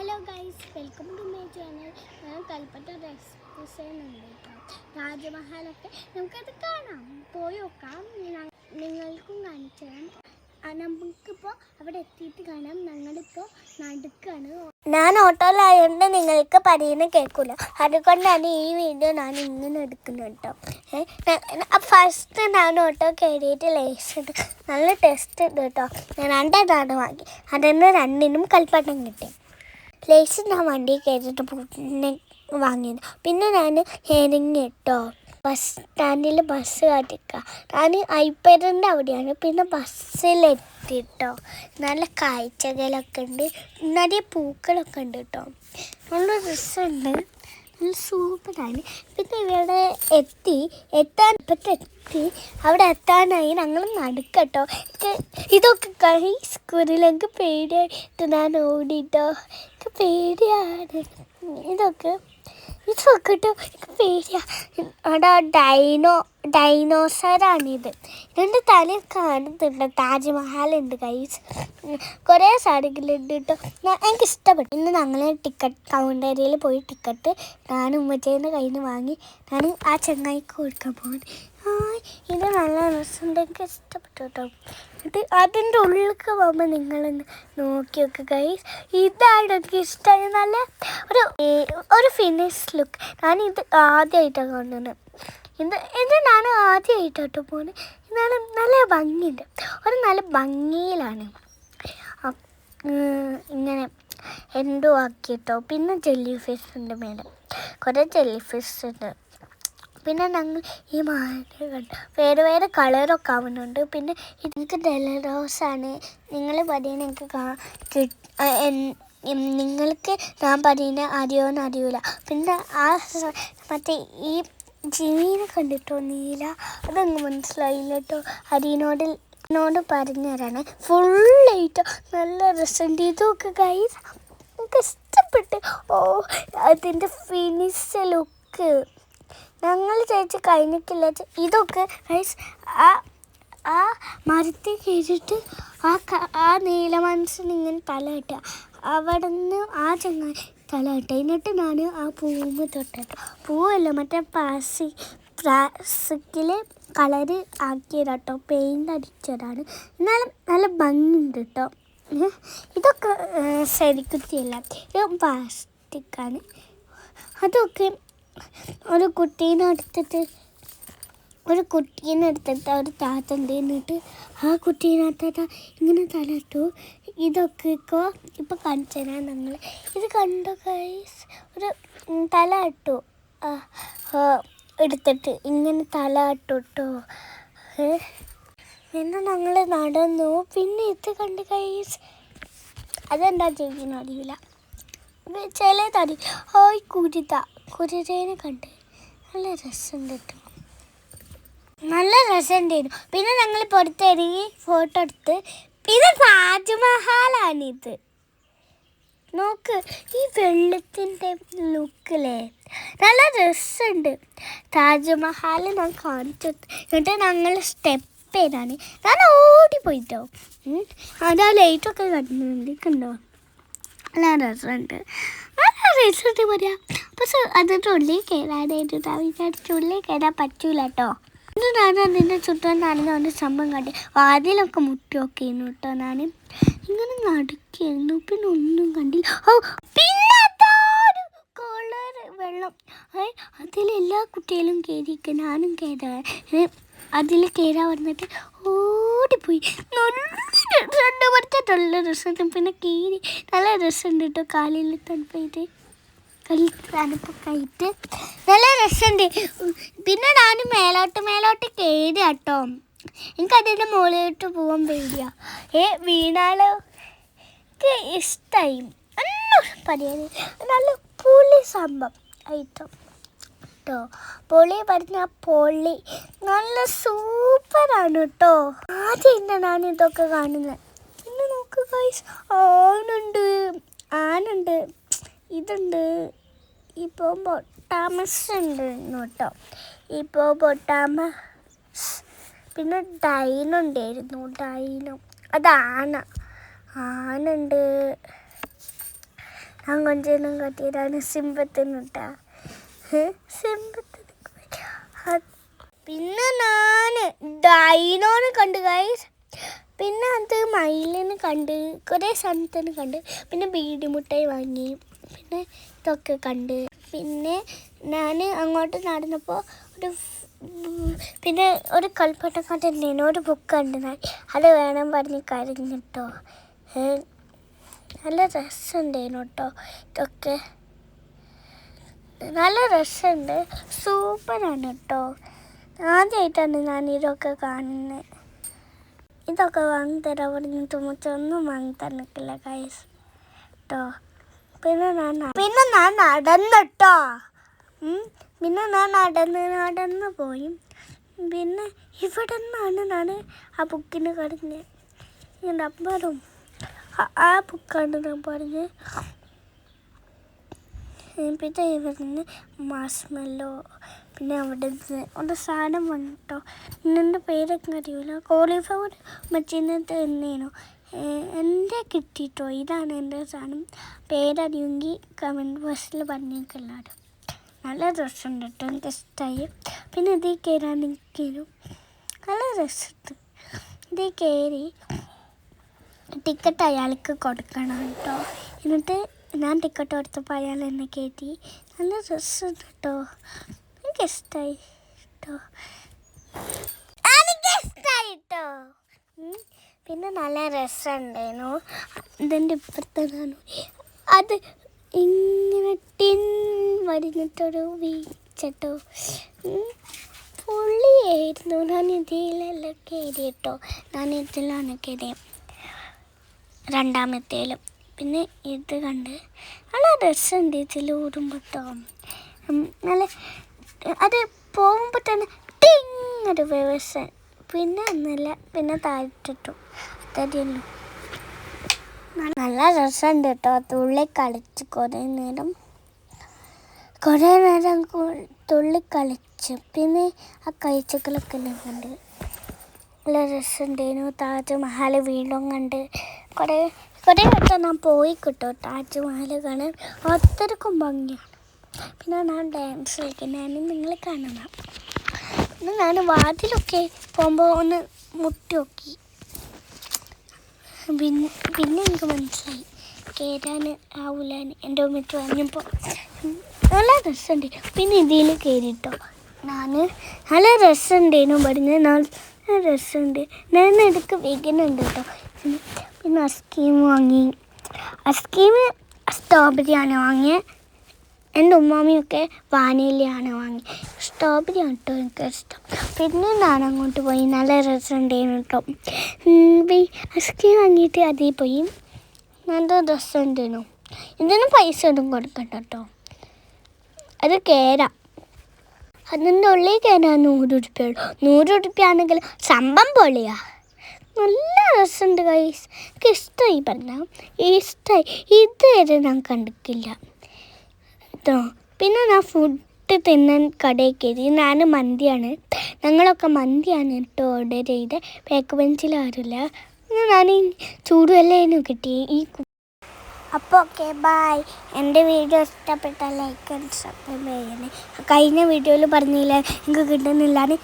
Hello guys, welcome to my channel. ഞാൻ Kalpetta design ഉണ്ട് കേട്ടോ. താജ്മഹലൊക്കെ നമുക്കത് കാണാം, പോയി നോക്കാം. നിങ്ങൾക്കും കാണിച്ചു തരാം. നമുക്കിപ്പോൾ അവിടെ എത്തിയിട്ട് കാണാം. ഞങ്ങളിപ്പോൾ നടുക്കാണ്. ഞാൻ ഓട്ടോയിലായതുകൊണ്ട് നിങ്ങൾക്ക് പറയുന്നത് കേൾക്കില്ല, അതുകൊണ്ടാണ് ഈ വീഡിയോ ഞാൻ ഇങ്ങനെ എടുക്കുന്നത് കേട്ടോ. ഫസ്റ്റ് ഞാൻ ഓട്ടോ കയറിയിട്ട് ലേസ് നല്ല ടെസ്റ്റ് ഉണ്ട് കേട്ടോ. ഞാൻ രണ്ടാണ് വാങ്ങി, അതിന് രണ്ടിനും കൽപ്പറ്റം കിട്ടി. ലേസ് ഞാൻ വണ്ടി കയറിയിട്ട് വാങ്ങിയത്. പിന്നെ ഞാൻ ഇറങ്ങി കേട്ടോ. ബസ് സ്റ്റാൻഡിൽ ബസ് കാട്ടിക്കുക. ഞാൻ ഐപ്പറിൻ്റെ അവിടെയാണ്. പിന്നെ ബസ്സിലെത്തിട്ടോ. നല്ല കാഴ്ചകളൊക്കെ ഉണ്ട്, നിറയെ പൂക്കളൊക്കെ ഉണ്ട് കേട്ടോ. നല്ല രസമുണ്ട്, നല്ല സൂപ്പറാണ്. പിന്നെ ഇവിടെ എത്തി അവിടെ എത്താനായി ഞങ്ങൾ നടക്കട്ടോ. ഇതൊക്കെ കുരിലൊക്കെ പേടിയായിട്ട് ഞാൻ ഓടിട്ടോ. എനിക്ക് പേടിയാണ് ഇതൊക്കെ കേട്ടോ, എനിക്ക് പേടിയാണ്. അവിടെ ഡൈനോസറാണിത്. രണ്ട് തല കാണുന്നുണ്ട്. താജ്മഹലുണ്ട് ഗൈസ്, കുറേ സാധനങ്ങളുണ്ട് കേട്ടോ. എനിക്ക് ഇഷ്ടപ്പെട്ടു. ഇന്ന് ഞങ്ങൾ ടിക്കറ്റ് കൗണ്ടറിൽ പോയി ടിക്കറ്റ് ഞാൻ ഉമ്മച്ചേൻ്റെ കയ്യിൽ നിന്ന് വാങ്ങി ഞാൻ ആ ചങ്ങായിക്ക് കൊടുക്കാൻ പോകുന്നത്. ഇത് നല്ല രസമുണ്ട്, എനിക്ക് ഇഷ്ടപ്പെട്ടു കേട്ടോ. എന്നിട്ട് അതിൻ്റെ ഉള്ളിലേക്ക് പോകുമ്പോൾ നിങ്ങളൊന്ന് നോക്കി നോക്കുക ഗൈസ്. ഇതാണ് എനിക്ക് ഇഷ്ടമായി. നല്ല ഒരു ഫിനിഷ് ലുക്ക്. ഞാനിത് ആദ്യമായിട്ടാണ് കാണുന്നത്. ഇത് ഞാൻ ആദ്യമായിട്ടോ പോകുന്നത്. ഇതാണ് നല്ല ഭംഗിയുണ്ട്, ഒരു നല്ല ഭംഗിയിലാണ് ഇങ്ങനെ എന്തോ ആക്കിയിട്ടോ. പിന്നെ ജെല്ലി ഫിഷ് ഉണ്ട്, മേലെ കുറേ ജെല്ലി ഫിഷ് ഉണ്ട്. പിന്നെ ഞങ്ങൾ ഈ മാല കണ്ടു, വേറെ വേറെ കളറൊക്കെ ആവുന്നുണ്ട്. പിന്നെ എനിക്ക് ഡെലറോസാണ്. നിങ്ങൾ പറയുന്നത് എനിക്ക് നിങ്ങൾക്ക് ഞാൻ പറയുന്നത് അറിയുമെന്ന് അറിയില്ല. പിന്നെ മറ്റേ ഈ ജീവനെ കണ്ടിട്ടോ, നീല, അതൊന്നും മനസ്സിലായില്ല കേട്ടോ. അതിനോട് പറഞ്ഞു തരാണ്. ഫുള്ളായിട്ടോ നല്ല രസമുണ്ട്. ഇതൊക്കെ ഗൈസ് എനിക്ക് ഇഷ്ടപ്പെട്ട്. അതിൻ്റെ ഫിനിഷ് ലുക്ക് ഞങ്ങൾ ചേച്ചി കഴിഞ്ഞിട്ടില്ല. ഇതൊക്കെ ഗൈസ് ആ മരത്തിൽ കയറിയിട്ട് ആ നീല മനുഷ്യൻ ഇങ്ങനെ തല ഇട്ട അവിടെ നിന്ന് ആ ചങ്ങായി തല ഇട്ട. എന്നിട്ട് ഞാൻ ആ പൂവ് തൊട്ടിട്ടു. പൂവല്ല, മറ്റേ പ്ലാസ്റ്റിക്കിൽ കളറ് ആക്കിയതാട്ടോ, പെയിൻ്റ് അടിച്ചതാണ്. എന്നാലും നല്ല ഭംഗിയുണ്ട് കേട്ടോ. ഇതൊക്കെ ശരിക്കുത്തിയല്ല, ഇത് പ്ലാസ്റ്റിക്കാണ്. അതൊക്കെ ഒരു കുട്ടീനെ എടുത്തിട്ട് ഒരു താത്ത ഉണ്ട്. എന്നിട്ട് ആ കുട്ടീനകത്ത ഇങ്ങനെ തലയിട്ടു. ഇതൊക്കെ ഇപ്പോൾ കാണിച്ചു തരാം. ഞങ്ങൾ ഇത് കണ്ടു ഗൈസ്. ഒരു തല ഇട്ടു എടുത്തിട്ട് ഇങ്ങനെ തല ഇട്ടു കേട്ടോ. പിന്നെ ഞങ്ങൾ നടന്നു. പിന്നെ ഇത് കണ്ട് ഗൈസ്, അതെന്താ ചെയ്യുന്ന അറിയില്ല. ചിലതറി കുരുതേനെ കണ്ട് നല്ല രസമുണ്ട് കേട്ടോ, നല്ല രസമുണ്ടായിരുന്നു. പിന്നെ ഞങ്ങൾ പുറത്തിറങ്ങി ഫോട്ടോ എടുത്ത്. ഇത് താജ്മഹലാണിത്. നോക്ക് ഈ വെള്ളത്തിൻ്റെ ലുക്കില്ലേ, നല്ല രസമുണ്ട്. താജ്മഹൽ ഞാൻ കാണിച്ചു. എന്നിട്ട് ഞങ്ങൾ സ്റ്റെപ്പ് ചെയ്താണ്. ഞാൻ ഓടിപ്പോയിട്ടോ. അതാ ലൈറ്റൊക്കെ കണ്ടോ, നല്ല രസമുണ്ട്, നല്ല രസമുണ്ട് പറയാം. പക്ഷെ അതിൻ്റെ ഉള്ളിൽ കയറാനായിട്ട് വിചാരിച്ച ഉള്ളിൽ കയറാൻ പറ്റൂല കേട്ടോ. ഇത് ഞാൻ അതിൻ്റെ ചുറ്റും നടന്നുകൊണ്ട് സംഭവം കണ്ടു. വാതിലൊക്കെ മുട്ടിയൊക്കെ ആയിരുന്നു കേട്ടോ. ഞാൻ ഇങ്ങനെ നടക്കുകയായിരുന്നു. പിന്നെ ഒന്നും കണ്ടില്ല. പിന്നെ അതൊരു കളർ വെള്ളം, അതിലെല്ലാ കുട്ടികളും കയറിയിരിക്കുക. ഞാനും കയറാൻ അതിൽ കയറാൻ വന്നിട്ട് ഓടിപ്പോയി. നല്ല രസമുണ്ട്. പിന്നെ കയറി നല്ല രസമുണ്ട് കേട്ടോ. കാലിൽ തണുപ്പായിട്ട് തണുപ്പൊക്കെ ആയിട്ട് നല്ല രസമുണ്ട്. പിന്നെ ഞാൻ മേലോട്ട് കയറി കേട്ടോ. എനിക്കതിൻ്റെ മുകളിലോട്ട് പോകാൻ പേടിയാണ്. വീണാലൊക്കെ ഇഷ്ടമായി. ഒന്നും പറയാൻ നല്ല പുളി സംഭവം ആയിട്ടോ കേട്ടോ. പൊളി പറഞ്ഞാൽ പൊളി, നല്ല സൂപ്പറാണ് കേട്ടോ. ആദ്യം ഞാൻ ഇതൊക്കെ കാണുന്നത്. പിന്നെ നോക്ക് ഗൈസ്, ആനുണ്ട്, ഇതുണ്ട്. ഇപ്പോൾ പൊട്ടാമസ് ഉണ്ട് കേട്ടോ. പിന്നെ ഡൈനോ ഉണ്ടായിരുന്നു. അത് ആനുണ്ട്. ഞാൻ കൊഞ്ചനും കട്ടിയതാണ് സിംഹത്തിന് ഇട്ടാ സിംഹത്തിന്. പിന്നെ ഞാൻ ഡൈനോനെ കണ്ടു ഗൈസ്. പിന്നെ അത് മയിലിനെ കണ്ട്, കുറേ സ്ഥലത്തിന് കണ്ട്. പിന്നെ ബീഡിമുട്ടായി വാങ്ങി. പിന്നെ ഇതൊക്കെ കണ്ട്. പിന്നെ ഞാൻ അങ്ങോട്ട് നടന്നപ്പോൾ പിന്നെ ഒരു കളിപ്പാട്ടം കണ്ടിട്ടുണ്ടായിരുന്നു, ഒരു ബുക്ക് കണ്ടു. അത് വേണം പറഞ്ഞ് കരഞ്ഞിട്ടോ. നല്ല രസമുണ്ടായിരുന്നു കേട്ടോ. ഇതൊക്കെ നല്ല രസമുണ്ട്, സൂപ്പറാണ് കേട്ടോ. ആദ്യമായിട്ടാണ് ഞാൻ ഇതൊക്കെ കാണുന്നത്. ഇതൊക്കെ വാങ്ങിത്തരാൻ പറഞ്ഞിട്ട് മുച്ചൊന്നും വാങ്ങി തന്നിട്ടില്ല ഗൈസ് കേട്ടോ. പിന്നെ ഞാൻ നടന്നിട്ടോ. പിന്നെ ഞാൻ നടന്ന് പോയി. പിന്നെ ഇവിടെ നിന്നാണ് ഞാൻ ആ ബുക്കിന് കടഞ്ഞത്. നമ്പറും ആ ബുക്കാണ് ഞാൻ പറഞ്ഞത്. പിന്നെ ഇവിടുന്ന് മാസ്മെല്ലോ, പിന്നെ അവിടെ നിന്ന് ഒരു സാധനം വന്നിട്ടോ. എൻ്റെ പേരൊക്കെ അറിയില്ല. കോളിഫ്ലവർ മറ്റേന്നത്തെ എന്നേനോ എൻ്റെ കിട്ടിയിട്ടോ. ഇതാണ് എൻ്റെ സാധനം. പേരറിയെങ്കിൽ കമൻറ്റ് ബോക്സിൽ പറഞ്ഞേക്കെല്ലാവരും. നല്ല രസമുണ്ട് കേട്ടോ, എനിക്ക് ഇഷ്ടമായി. പിന്നെ ഇതിൽ കയറാനെങ്കിലും നല്ല രസമുണ്ട്. ഇതിൽ കയറി ടിക്കറ്റ് അയാൾക്ക് കൊടുക്കണം കേട്ടോ. എന്നിട്ട് ഞാൻ ടിക്കറ്റ് കൊടുത്തപ്പോൾ അയാൾ എന്നെ കയറ്റി. നല്ല രസമുണ്ട് കേട്ടോ, എനിക്കിഷ്ടമായി കേട്ടോ, എനിക്കിഷ്ടമായി കേട്ടോ. പിന്നെ നല്ല രസമുണ്ടായിരുന്നു. ഇതിൻ്റെ ഇപ്പുറത്തെ അത് ഇങ്ങനെ ടിൻ വരുന്നിട്ടൊരു വീച്ചട്ടോ, പൊള്ളിയായിരുന്നു. ഞാൻ ഇതിലെല്ലാം കയറി കേട്ടോ. ഞാൻ ഇതിലാണ് കയറിയത്, രണ്ടാമത്തേലും. പിന്നെ ഇത് കണ്ട് നല്ല രസമുണ്ട് ഇതിൽ ഓടുമ്പോൾ കേട്ടോ. നല്ല അത് പോകുമ്പോൾ തന്നെ ടിങ്ങൊരു വ്യവസ്ഥ. പിന്നെ ഒന്നുമില്ല, പിന്നെ താഴ്ത്തിട്ടു. അത്രയുള്ളൂ. നല്ല രസമുണ്ട് കേട്ടോ. തുള്ളി കളിച്ച് കുറേ നേരം തുള്ളി കളിച്ച്. പിന്നെ ആ കാഴ്ചകളൊക്കെ എല്ലാം കണ്ട് നല്ല രസമുണ്ടായിരുന്നു. താജ്മഹൽ വീണ്ടും കണ്ട്. കുറേ വട്ടം ഞാൻ പോയി കിട്ടും താജ്മഹൽ കാണാൻ. അത്രയ്ക്കും ഭംഗിയാണ്. പിന്നെ ഞാൻ ഡാൻസ് കളിക്കുന്നതാണ് നിങ്ങൾ കാണണം. പിന്നെ ഞാൻ വാതിലൊക്കെ പോകുമ്പോൾ ഒന്ന് മുട്ടി നോക്കി. പിന്നെ എനിക്ക് മനസ്സിലായി കയറാൻ ആവില്ലാന്ന്. എൻ്റെ ഉമ്മത്ത് പറഞ്ഞപ്പോൾ നല്ല രസമുണ്ട്. പിന്നെ ഇതിൽ കയറിട്ടോ ഞാൻ. നല്ല രസമുണ്ടായിരുന്നു പറഞ്ഞ്. നല്ല രസമുണ്ട്. ഞാൻ ഇടയ്ക്ക് വെക്കുന്നുണ്ട് കേട്ടോ. പിന്നെ ഐസ്ക്രീം വാങ്ങി. ഐസ്ക്രീം സ്ട്രോബെറിയാണ് വാങ്ങിയത്. എൻ്റെ ഉമ്മാമിയൊക്കെ വാനിലയാണ് വാങ്ങി. സ്ട്രോബെറിയാണ് കേട്ടോ എനിക്കിഷ്ടം. പിന്നെ ഞാൻ അങ്ങോട്ട് പോയി. നല്ല രസമുണ്ടായിരുന്നു കേട്ടോ. ഐസ്ക്രീം വാങ്ങിയിട്ട് അതിൽ പോയി. നല്ല രസമുണ്ടായിരുന്നു. ഇതിന് പൈസ ഒന്നും കൊടുക്കണ്ട കേട്ടോ. അത് കയറാം. അതിൻ്റെ ഉള്ളിൽ കയറാൻ 100 രൂപയുള്ളൂ. 100 രൂപയാണെങ്കിൽ സംഭവം പൊളിയാ. നല്ല രസമുണ്ട് ഗൈസ്. എനിക്ക് ഇഷ്ടമായി പറഞ്ഞാൽ ഇഷ്ടമായി. ഇതുവരെ ഞാൻ കണ്ടിട്ടില്ല കേട്ടോ. പിന്നെ ഞാൻ ഫുഡ് തിന്നാൻ കടയിൽ കയറി. ഞാൻ മന്തിയാണ്, ഞങ്ങളൊക്കെ മന്തിയാണ് കേട്ടോ ഓർഡർ ചെയ്ത്. ബാക്ക് ബെഞ്ചിലാരില്ല. ഞാൻ ചൂടുവെള്ളം കിട്ടി. അപ്പോൾ ഓക്കെ ബൈ. എൻ്റെ വീഡിയോ ഇഷ്ടപ്പെട്ടാൽ ലൈക്ക് ആൻഡ് സബ്സ്ക്രൈബ് ചെയ്യണേ. കഴിഞ്ഞ വീഡിയോയിൽ പറഞ്ഞില്ല എനിക്ക് കിട്ടുന്നില്ലാന്ന്.